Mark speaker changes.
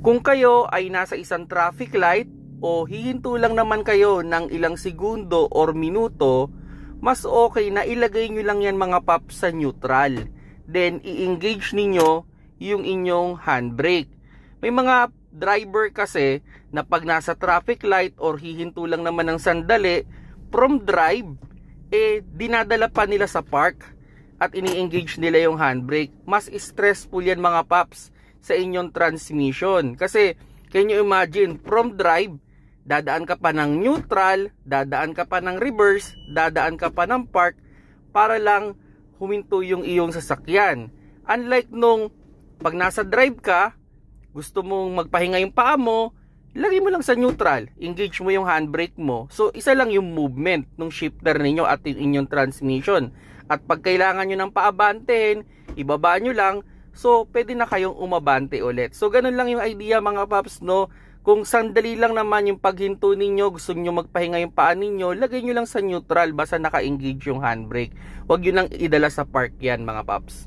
Speaker 1: Kung kayo ay nasa isang traffic light o hihinto lang naman kayo ng ilang segundo or minuto, mas okay na ilagay nyo lang yan mga paps sa neutral. Then i-engage ninyo yung inyong handbrake. May mga driver kasi na pag nasa traffic light or hihinto lang naman ng sandali, from drive, dinadala pa nila sa park at ini-engage nila yung handbrake. Mas stressful yan mga paps sa inyong transmission. Kasi, can you imagine, from drive, dadaan ka pa ng neutral, dadaan ka pa ng reverse, dadaan ka pa ng park, para lang huminto yung iyong sasakyan. Unlike nung, pag nasa drive ka, gusto mong magpahinga yung paa mo, lagay mo lang sa neutral, engage mo yung handbrake mo. So, isa lang yung movement ng shifter ninyo at yung inyong transmission. At pag kailangan nyo ng paabantehin, ibaba nyo lang, so pwede na kayong umabante ulit. So, ganun lang yung idea mga paps, no? Kung sandali lang naman yung paghinto ninyo, gusto nyo magpahinga yung paa ninyo, lagay nyo lang sa neutral, basta naka-engage yung handbrake. Huwag nyo lang idala sa park yan mga paps.